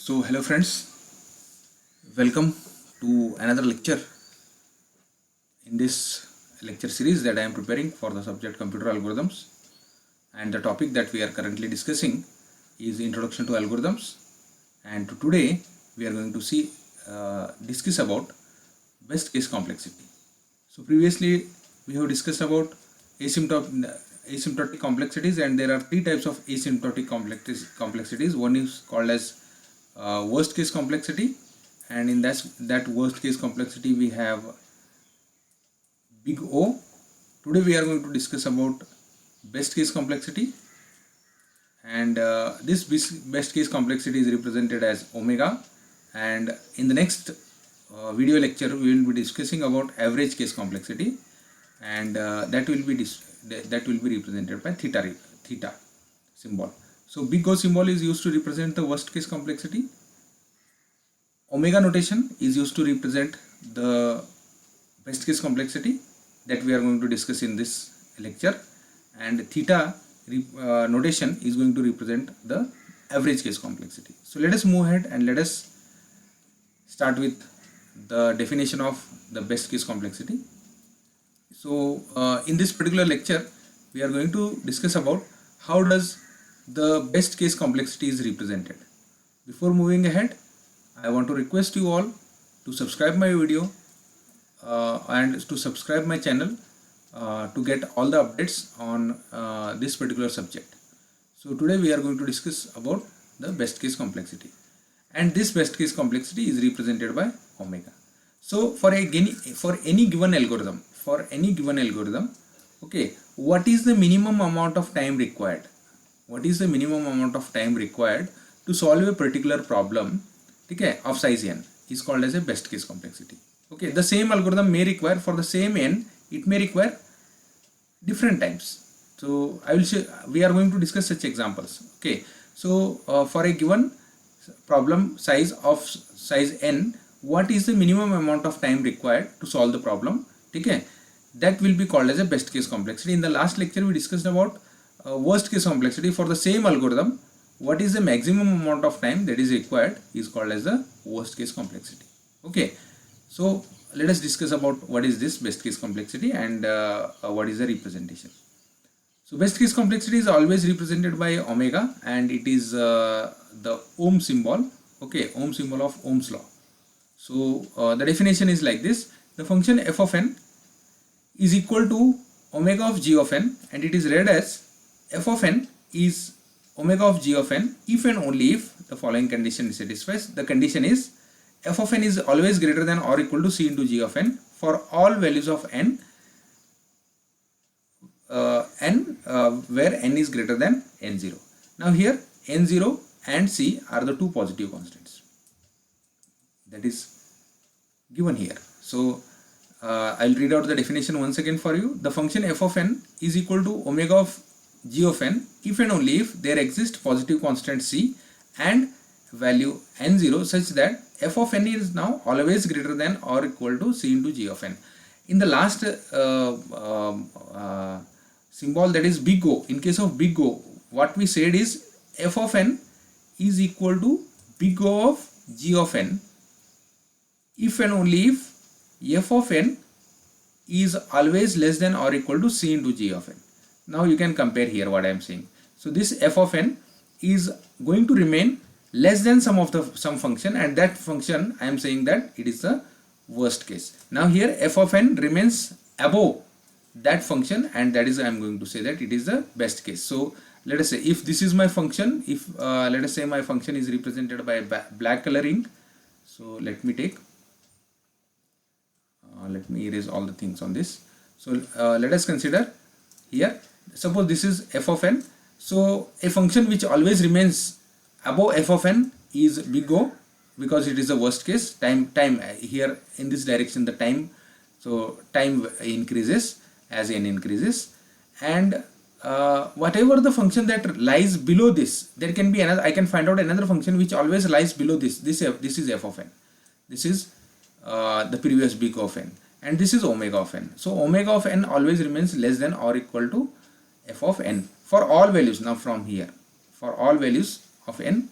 So hello friends, welcome to another lecture in this lecture series that I am preparing for the subject computer algorithms, and the topic that we are currently discussing is introduction to algorithms. And today we are going to discuss about best case complexity. So previously we have discussed about asymptotic complexities, and there are three types of asymptotic complexities. One is called as worst case complexity, and in that worst case complexity we have big O. Today we are going to discuss about best case complexity, and this best case complexity is represented as omega, and in the next video lecture we will be discussing about average case complexity, and that will be represented by theta symbol. So big O symbol is used to represent the worst case complexity. Omega notation is used to represent the best case complexity that we are going to discuss in this lecture, and theta notation is going to represent the average case complexity. So let us move ahead and let us start with the definition of the best case complexity. So in this particular lecture we are going to discuss about how does the best case complexity is represented. Before moving ahead, I want to request you all to subscribe my video and to subscribe my channel to get all the updates on this particular subject. So today we are going to discuss about the best case complexity, and this best case complexity is represented by omega. So for any given algorithm, okay, what is the minimum amount of time required? What is the minimum amount of time required to solve a particular problem, okay, of size n is called as a best case complexity. Okay, the same algorithm may require, for the same n, it may require different times. So I will show, we are going to discuss such examples. Okay, so for a given problem size of size n, what is the minimum amount of time required to solve the problem? Okay, that will be called as a best case complexity. In the last lecture we discussed about worst case complexity. For the same algorithm, what is the maximum amount of time that is required is called as the worst case complexity. Okay, so let us discuss about what is this best case complexity and what is the representation. So best case complexity is always represented by omega, and it is the ohm symbol. Okay, ohm symbol of Ohm's law. So the definition is like this: the function f of n is equal to omega of g of n, and it is read as f of n is omega of g of n if and only if the following condition satisfies. The condition is f of n is always greater than or equal to c into g of n for all values of n, where n is greater than n0. Now here n0 and c are the two positive constants that is given here. So I'll read out the definition once again for you. The function f of n is equal to omega of g of n if and only if there exists positive constant c and value n0 such that f of n is now always greater than or equal to c into g of n. In the last symbol, that is big O, in case of big O, what we said is f of n is equal to big O of g of n if and only if f of n is always less than or equal to c into g of n. Now you can compare here what I am saying. So this f of n is going to remain less than some function, and that function I am saying that it is the worst case. Now here f of n remains above that function, and that is I am going to say that it is the best case. So let us say if this is my function, if let us say my function is represented by black coloring. So let me take let me erase all the things on this. So let us consider here, suppose this is f of n. So a function which always remains above f of n is big O, because it is the worst case. Time here in this direction, the time, so time increases as n increases, and whatever the function that lies below this, there can be another, I can find out another function which always lies below this. This is f of n. This is the previous big O of n, and this is omega of n. So omega of n always remains less than or equal to f of n for all values. Now from here, for all values of n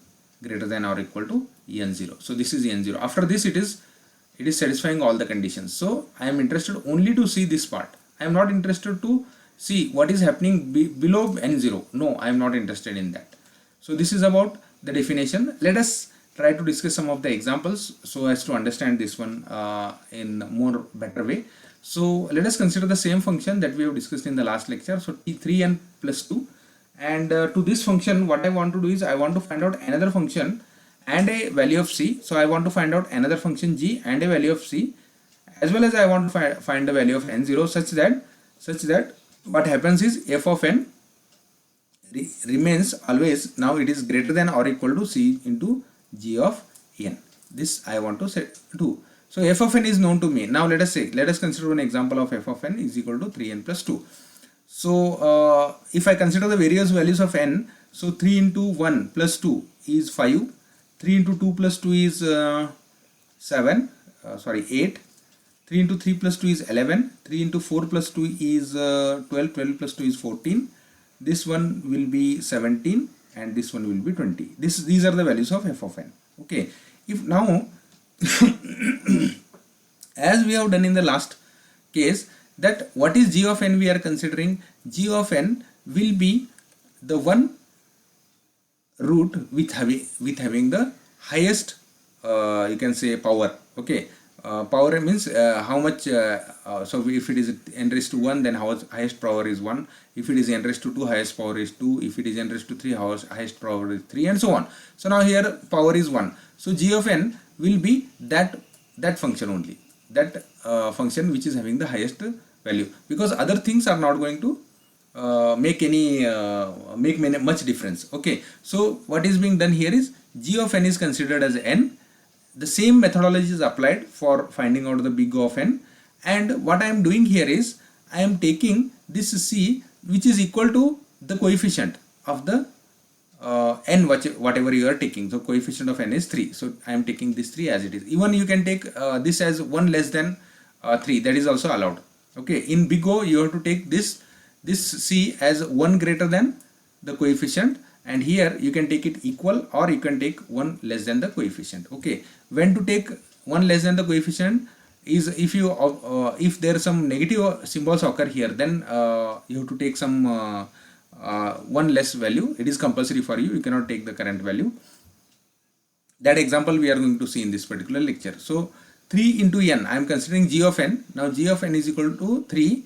greater than or equal to n0. So this is n0. After this it is satisfying all the conditions. So I am interested only to see this part. I am not interested to see what is happening below n0. No, I am not interested in that. So this is about the definition. Let us try to discuss some of the examples so as to understand this one in more better way. So let us consider the same function that we have discussed in the last lecture. So t3n plus 2, and to this function what I want to do is I want to find out another function and a value of c. So I want to find out another function g and a value of c, as well as I want to find the value of n0 such that what happens is f of n remains always, now it is greater than or equal to c into g of n. This I want to do. So f of n is known to me. Now let us consider an example of f of n is equal to 3n plus 2. So if I consider the various values of n, so 3 into 1 plus 2 is 5, 3 into 2 plus 2 is 8, 3 into 3 plus 2 is 11, 3 into 4 plus 2 is 12, 12 plus 2 is 14, this one will be 17 and this one will be 20. These are the values of f of n. Okay, if now as we have done in the last case, that what is g of n we are considering, g of n will be the one root with having the highest you can say power. Okay, power means how much, so if it is n raised to 1, then highest power is 1, if it is n raised to 2, highest power is 2, if it is n raised to 3, highest power is 3, and so on. So now here power is 1, so g of n will be that function only, that function which is having the highest value, because other things are not going to make much difference. Okay, so what is being done here is g of n is considered as n. The same methodology is applied for finding out the big O of n, and what I am doing here is I am taking this c which is equal to the coefficient of the n whatever you are taking. So coefficient of n is 3, so I am taking this 3 as it is. Even you can take this as 1 less than 3, that is also allowed. Okay, in big O you have to take this c as 1 greater than the coefficient, and here you can take it equal or you can take 1 less than the coefficient. Okay, when to take 1 less than the coefficient is if there are some negative symbols occur here, then you have to take some 1 less value. It is compulsory for you, you cannot take the current value. That example we are going to see in this particular lecture. So 3 into n, I am considering g of n. Now g of n is equal to 3,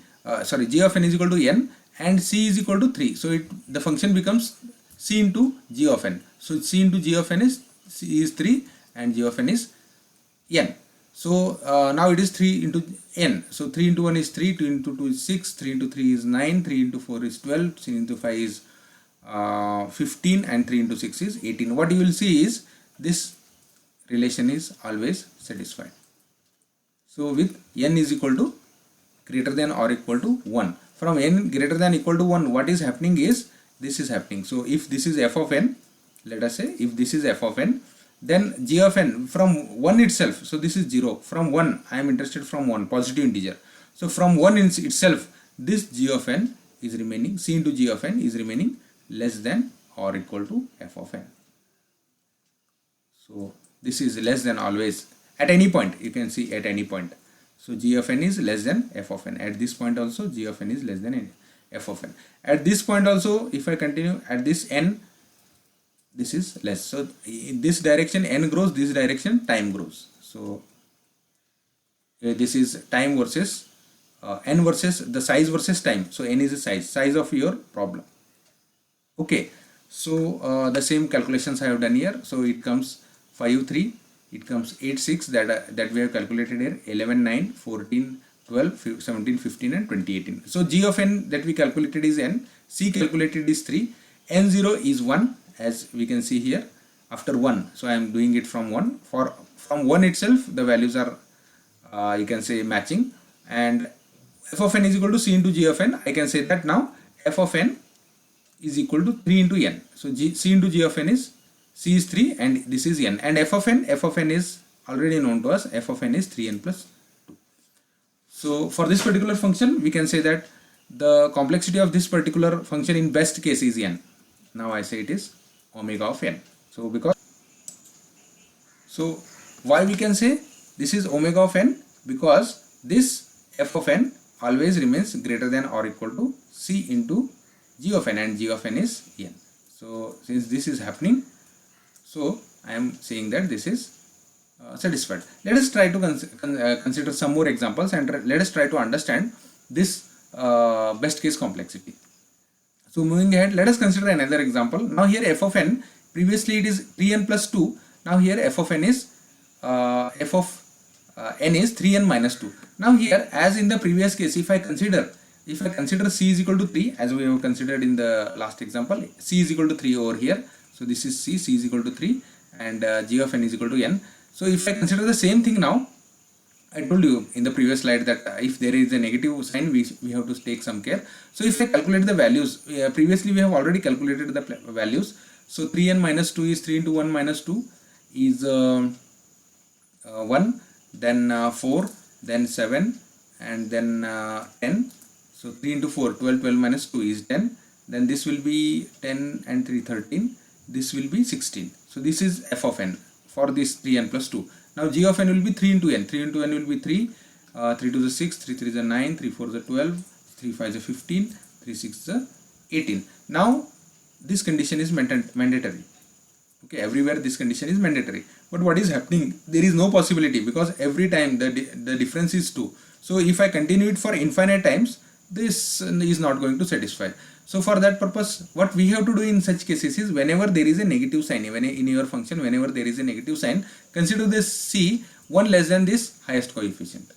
g of n is equal to n and c is equal to 3. So the function becomes c into g of n. So c into g of n is c is 3 and g of n is n. So now it is 3 into n. So 3 into 1 is 3, 2 into 2 is 6, 3 into 3 is 9, 3 into 4 is 12, 3 into 5 is 15 and 3 into 6 is 18. What you will see is this relation is always satisfied. So with n is equal to greater than or equal to 1. From n greater than equal to 1, what is happening is this is happening. So if this is f of n, let us say if this is f of n, then g of n from 1 itself, so this is 0, from 1 I am interested from 1, positive integer. So from 1 in itself, this g of n is remaining, c into g of n is remaining less than or equal to f of n. So this is less than always at any point, you can see at any point. So g of n is less than f of n. At this point also g of n is less than f of n. At this point also, if I continue at this n, this is less. So in this direction n grows, this direction time grows. So this is time versus n versus the size versus time. So n is the size of your problem. Okay, so the same calculations I have done here. So it comes 5 3, it comes 8 6 that we have calculated here, 11 9, 14 12, 17 15 and 20 18. So g of n that we calculated is n, c calculated is 3, n0 is 1 as we can see here after 1. So I am doing it from 1. From 1 itself the values are you can say matching, and f of n is equal to c into g of n. I can say that now f of n is equal to 3 into n. So c into g of n is, c is 3 and this is n, and f of n is already known to us, f of n is 3n plus 2. So for this particular function we can say that the complexity of this particular function in best case is n. Now I say it is omega of n. So because So why we can say this is omega of n? Because this f of n always remains greater than or equal to c into g of n, and g of n is n. So since this is happening, so I am saying that this is satisfied. Let us try to consider some more examples, and let us try to understand this best case complexity. So moving ahead, let us consider another example. Now here f of n, previously it is 3n plus 2. Now here f of n is n is 3n minus 2. Now here, as in the previous case, if I consider c is equal to 3, as we have considered in the last example, c is equal to 3 over here. So this is c is equal to 3, and g of n is equal to n. So if I consider the same thing now, I told you in the previous slide that if there is a negative sign, we have to take some care. So if I calculate the values, previously we have already calculated the values. So 3n minus 2 is 3 into 1 minus 2 is 1, then 4, then 7, and then 10. So 3 into 4, 12, 12 minus 2 is 10. Then this will be 10 and 3, 13. This will be 16. So this is f of n for this 3n plus 2. Now g of n will be 3 into n. 3 into n will be 3. 3 to the 6, 3 3 is a 9, 3 4 is a 12, 3 5 is a 15, 3 6 is a 18. Now this condition is mandatory. Okay, everywhere this condition is mandatory. But what is happening? There is no possibility, because every time the difference is 2. So if I continue it for infinite times, this is not going to satisfy. So for that purpose, what we have to do in such cases is, whenever there is a negative sign, even in your function, whenever there is a negative sign, consider this c 1 less than this highest coefficient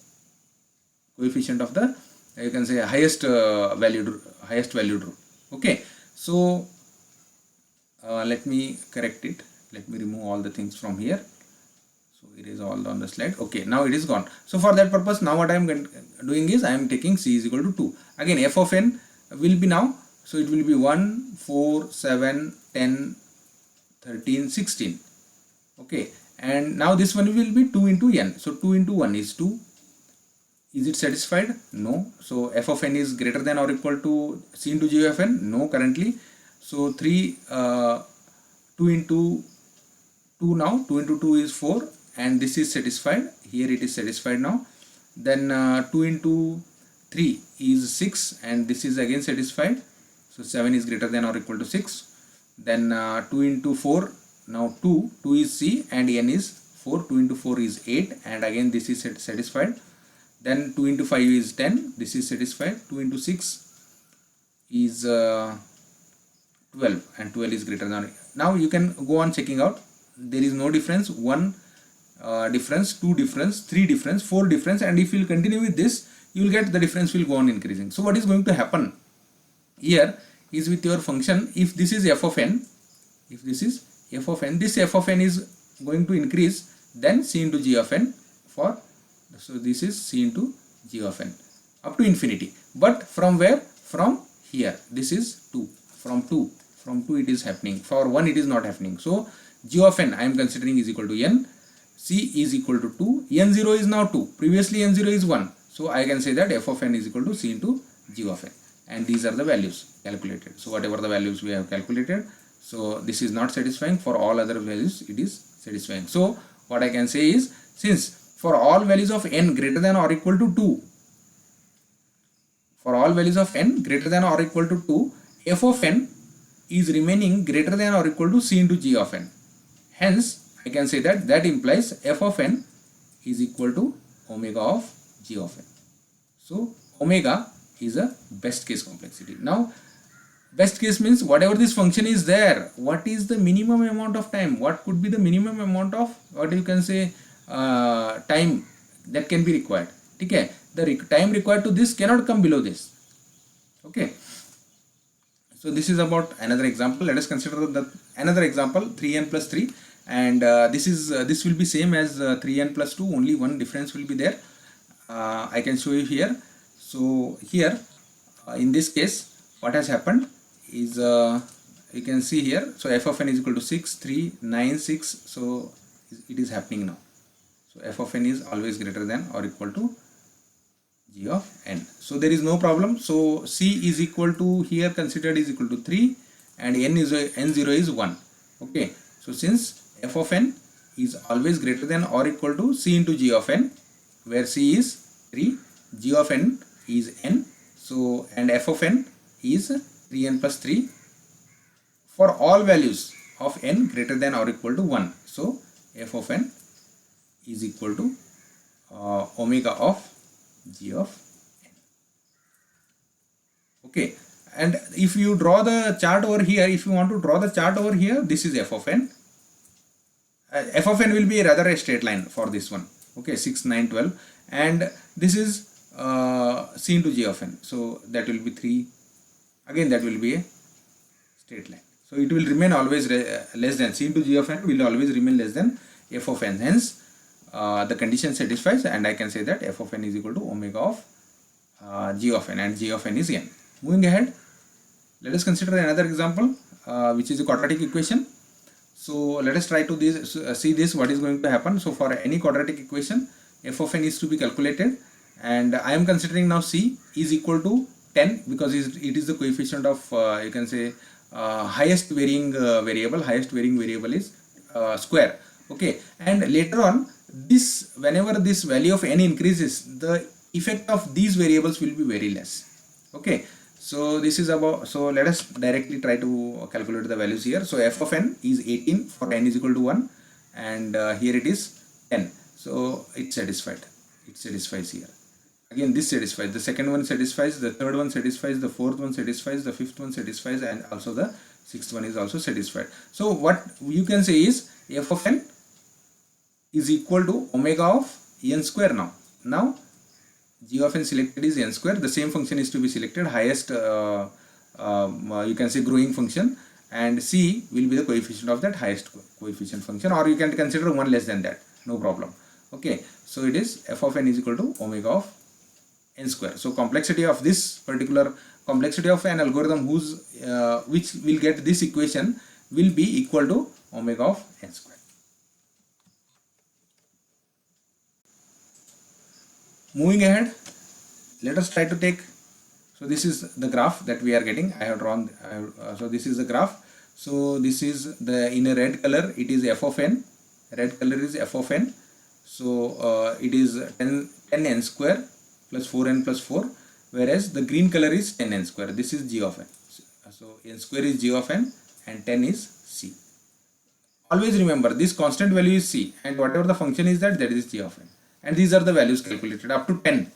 of the, you can say, highest valued root. Okay, so let me correct it. Let me remove all the things from here. So it is all on the slide. Okay, now it is gone. So for that purpose, now what I am doing is, I am taking c is equal to 2. Again, f of n will be now, so it will be 1, 4, 7, 10, 13, 16. Okay, and now this one will be 2 into n. So 2 into 1 is 2. Is it satisfied? No. So f of n is greater than or equal to c into g of n? No, currently. So 2 into 2 now, 2 into 2 is 4, and this is satisfied. Here it is satisfied now. Then 2 into 3 is 6, and this is again satisfied. So 7 is greater than or equal to 6. Then 2 into 4, now 2 is c and n is 4. 2 into 4 is 8, and again this is satisfied. Then 2 into 5 is 10, this is satisfied. 2 into 6 is 12, and 12 is greater than. Now you can go on checking out. There is no difference, 1 difference, 2 difference, 3 difference, 4 difference, and if you will continue with this, you will get the difference will go on increasing. So what is going to happen here is, with your function, if this is f of n, this f of n is going to increase, then c into g of n for, so this is c into g of n up to infinity. But from where? From here. This is 2. From 2 it is happening. For 1 it is not happening. So g of n I am considering is equal to n. C is equal to 2. n0 is now 2. Previously n0 is 1. So I can say that f of n is equal to c into g of n. And these are the values calculated. So whatever the values we have calculated, so this is not satisfying. For all other values it is satisfying. So what I can say is, since for all values of n greater than or equal to 2, for all values of n greater than or equal to 2, f of n is remaining greater than or equal to c into g of n. Hence I can say that implies f of n is equal to omega of g of n. So omega is a best case complexity. Now best case means, whatever this function is there, what is the minimum amount of time, what could be the minimum amount of, what you can say, time that can be required. Okay, the time required to this cannot come below this. Okay, so this is about another example. Let us consider another example, 3n plus 3, and this will be same as 3n plus 2, only one difference will be there. I can show you here. So here in this case, what has happened is, you can see here, so f of n is equal to 6, 3, 9, 6. So it is happening now. So f of n is always greater than or equal to g of n. So there is no problem. So c is equal to, here considered, is equal to 3, and n0 is 1. Okay, so since f of n is always greater than or equal to c into g of n, where c is 3, g of n is n, so and f of n is 3n plus 3 for all values of n greater than or equal to 1. So f of n is equal to omega of g of n. Okay, and if you draw the chart over here, if you want to draw the chart over here, this is f of n. F of n will be rather a straight line for this one. Okay, 6, 9, 12, and this is c into g of n. So that will be 3. Again, that will be a straight line. So it will remain always less than c into g of n will always remain less than f of n. Hence, the condition satisfies, and I can say that f of n is equal to omega of g of n, and g of n is n. Moving ahead, let us consider another example, which is a quadratic equation. So let us try to see this, what is going to happen. So for any quadratic equation, f of n is to be calculated, and I am considering now c is equal to 10 because it is the coefficient of you can say highest varying variable. Highest varying variable is square. Okay, and later on, this whenever this value of n increases, the effect of these variables will be very less. Okay, so this is about, so let us directly try to calculate the values here. So f of n is 18 for n is equal to 1, and here it is 10. So it satisfied. It satisfies here. Again, this satisfies. The second one satisfies. The third one satisfies. The fourth one satisfies. The fifth one satisfies, and also the sixth one is also satisfied. So what you can say is f of n is equal to omega of n square now. Now g of n selected is n square. The same function is to be selected, highest you can say growing function, and c will be the coefficient of that highest coefficient function, or you can consider one less than that, no problem. Okay, so it is f of n is equal to omega of n square. So complexity of this particular complexity of an algorithm which will get this equation will be equal to omega of n square. Moving ahead, let us try to take, so this is the graph that we are getting. I have drawn, so this is the graph. So this is the, in a red color it is f of n, red color is f of n. So it is 10n square plus 4n plus 4, whereas the green color is 10n square. This is g of n. So n square is g of n and 10 is c. Always remember this constant value is c, and whatever the function is that is g of n. And these are the values calculated up to 10.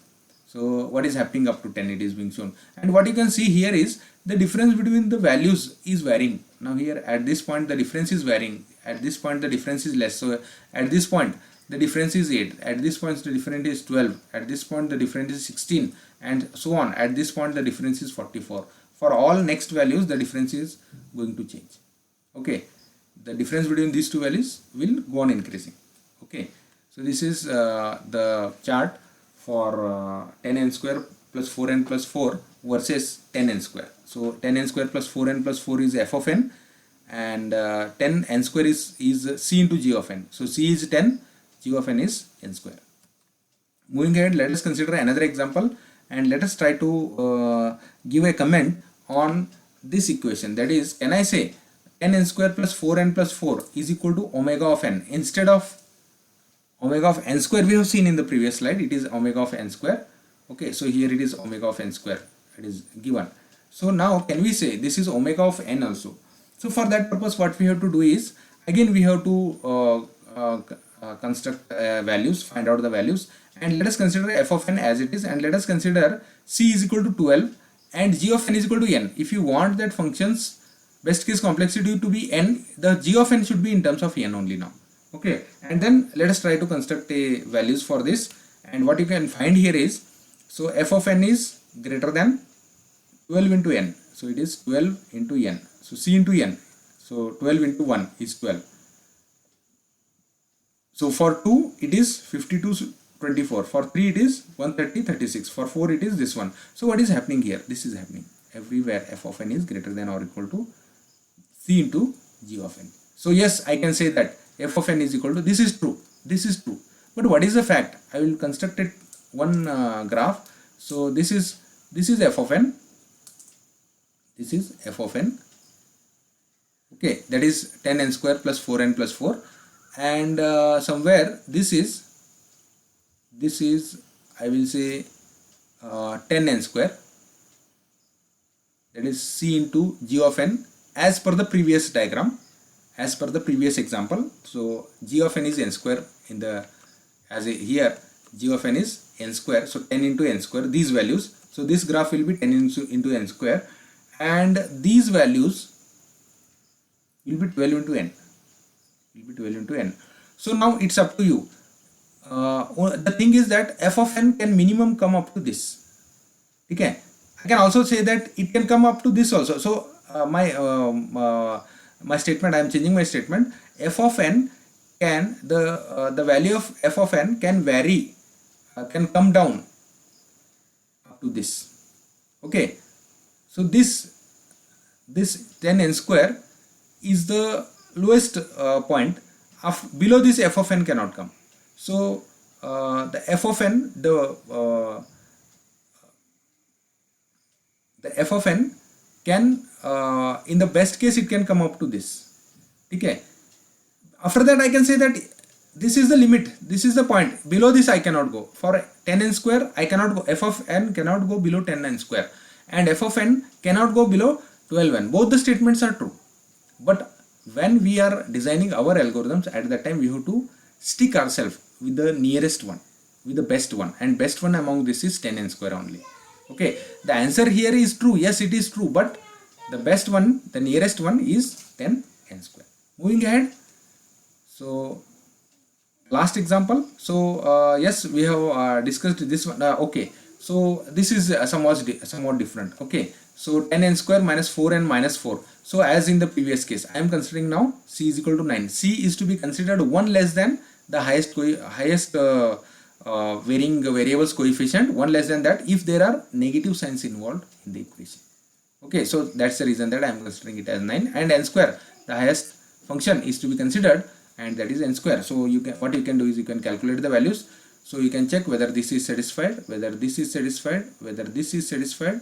So what is happening up to 10, it is being shown. And what you can see here is the difference between the values is varying. Now here at this point the difference is varying. At this point the difference is less. So at this point the difference is 8. At this point the difference is 12. At this point the difference is 16, and so on. At this point the difference is 44. For all next values the difference is going to change. Okay, the difference between these two values will go on increasing. Okay. So this is the chart for 10n square plus 4n plus 4 versus 10n square. So 10n square plus 4n plus 4 is f of n, and 10n square is c into g of n. So c is 10, g of n is n square. Moving ahead, let us consider another example, and let us try to give a comment on this equation. That is, can I say 10n square plus 4n plus 4 is equal to omega of n instead of omega of n square we have seen in the previous slide. It is omega of n square. Okay, so here it is omega of n square, it is given. So now can we say this is omega of n also? So for that purpose what we have to do is, again we have to construct values, find out the values, and let us consider f of n as it is, and let us consider c is equal to 12 and g of n is equal to n. If you want that function's best case complexity to be n, the g of n should be in terms of n only now. Okay, and then let us try to construct a values for this, and what you can find here is, so f of n is greater than 12 into n, so it is 12 into n, so c into n, so 12 into 1 is 12. So for 2 it is 52 24, for 3 it is 130 36, for 4 it is this one. So what is happening here? This is happening everywhere. F of n is greater than or equal to c into g of n. So yes, I can say that f of n is equal to, this is true, this is true, but what is the fact? I will construct it one graph. So this is f of n, this is f of n, okay, that is 10n square plus 4n plus 4, and somewhere this is I will say 10n square, that is c into g of n as per the previous diagram, as per the previous example. So g of n is n square in the, as a here g of n is n square, so 10 into n square, these values. So this graph will be 10 into n square, and these values will be 12 into n, will be 12 into n. So now it's up to you. The thing is that f of n can minimum come up to this. Okay, I can also say that it can come up to this also. So my statement, I am changing my statement. F of n can, the value of f of n can vary, can come down up to this. Okay, so this 10n square is the lowest point. Below this f of n cannot come. So the f of n, the f of n can, in the best case it can come up to this. Okay, after that I can say that this is the limit, this is the point, below this I cannot go. For 10n square I cannot go, f of n cannot go below 10n square, and f of n cannot go below 12n. Both the statements are true, but when we are designing our algorithms, at that time we have to stick ourselves with the nearest one, with the best one, and best one among this is 10n square only. Okay, the answer here is true, yes it is true, but the best one, the nearest one is 10n square. Moving ahead, so last example. So yes, we have discussed this one. Okay, so this is somewhat different. Okay, so 10n square minus 4n minus 4. So as in the previous case, I am considering now c is equal to 9. C is to be considered 1 less than the highest varying variables coefficient, 1 less than that if there are negative signs involved in the equation. Okay, so that's the reason that I am considering it as 9, and n square, the highest function, is to be considered, and that is n square. So you can, what you can do is you can calculate the values. So you can check whether this is satisfied, whether this is satisfied, whether this is satisfied,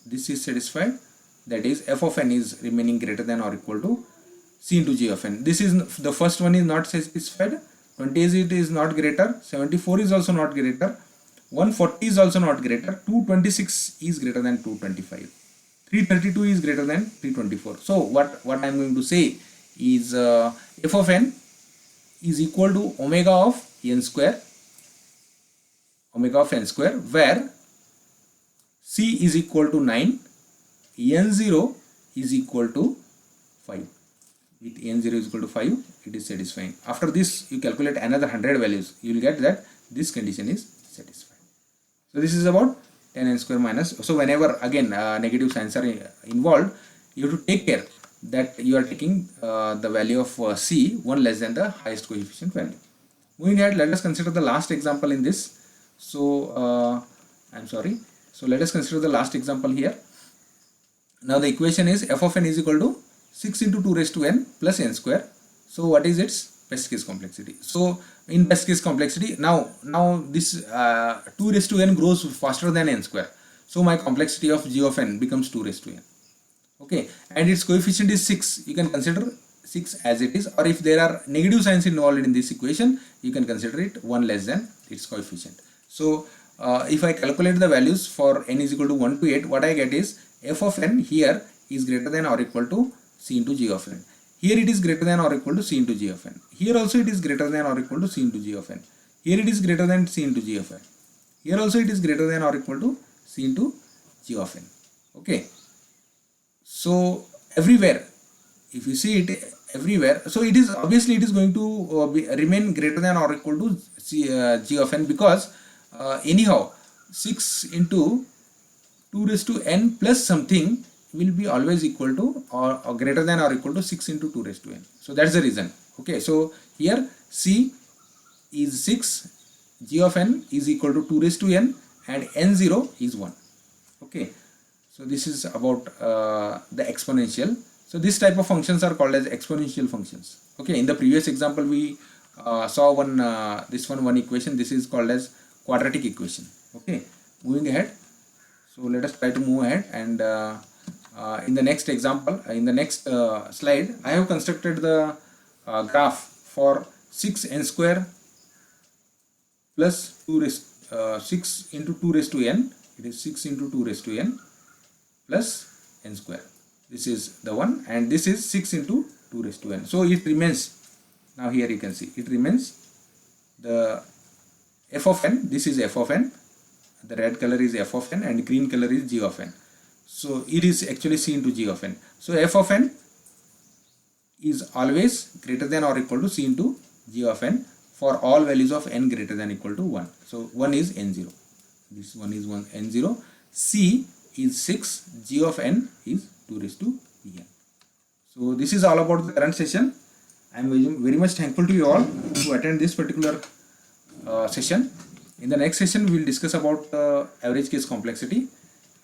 this is satisfied. That is f of n is remaining greater than or equal to c into g of n. This is, the first one is not satisfied. 28 is not greater, 74 is also not greater, 140 is also not greater, 226 is greater than 225, 332 is greater than 324. So what I am going to say is f of n is equal to omega of n square, where c is equal to 9, n0 is equal to 5. With n0 is equal to 5, it is satisfying. After this, you calculate another 100 values, you will get that this condition is satisfied. So this is about 10n square minus. So whenever again negative signs are involved, you have to take care that you are taking the value of c 1 less than the highest coefficient value. Moving ahead, let us consider the last example in this. So I'm sorry. So let us consider the last example here. Now the equation is f of n is equal to 6 into 2 raised to n plus n square. So what is its best case complexity? So in best case complexity, now this 2 raised to n grows faster than n square. So my complexity of g of n becomes 2 raised to n. Okay, and its coefficient is 6. You can consider 6 as it is, or if there are negative signs involved in this equation, you can consider it 1 less than its coefficient. So if I calculate the values for n is equal to 1 to 8, what I get is f of n here is greater than or equal to c into g of n. Here it is greater than or equal to c into g of n. Here also it is greater than or equal to c into g of n. Here it is greater than c into g of n. Here also it is greater than or equal to c into g of n. Okay. So everywhere, if you see it everywhere, so it is obviously it is going to remain greater than or equal to g of n, because anyhow 6 into 2 raised to n plus something will be always equal to or greater than or equal to 6 into 2 raised to n. So that's the reason. Okay, so here c is 6, g of n is equal to 2 raised to n, and n0 is 1. Okay, so this is about the exponential. So this type of functions are called as exponential functions. Okay, in the previous example we saw one equation. This is called as quadratic equation. Okay, moving ahead. So let us try to move ahead, and in the next slide, I have constructed the graph for 6n square plus 6 into 2 raised to n, it is 6 into 2 raised to n plus n square. This is the one, and this is 6 into 2 raised to n. So it remains, now here you can see, it remains the f of n, this is f of n, the red color is f of n and green color is g of n. So it is actually c into g of n. So f of n is always greater than or equal to c into g of n for all values of n greater than or equal to 1. So 1 is n0. This one is n0. C is 6. G of n is 2 raised to n. So this is all about the current session. I am very much thankful to you all to attend this particular session. In the next session, we will discuss about average case complexity.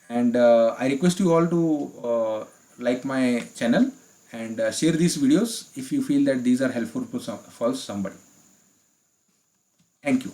And I request you all to like my channel and share these videos if you feel that these are helpful for somebody. Thank you.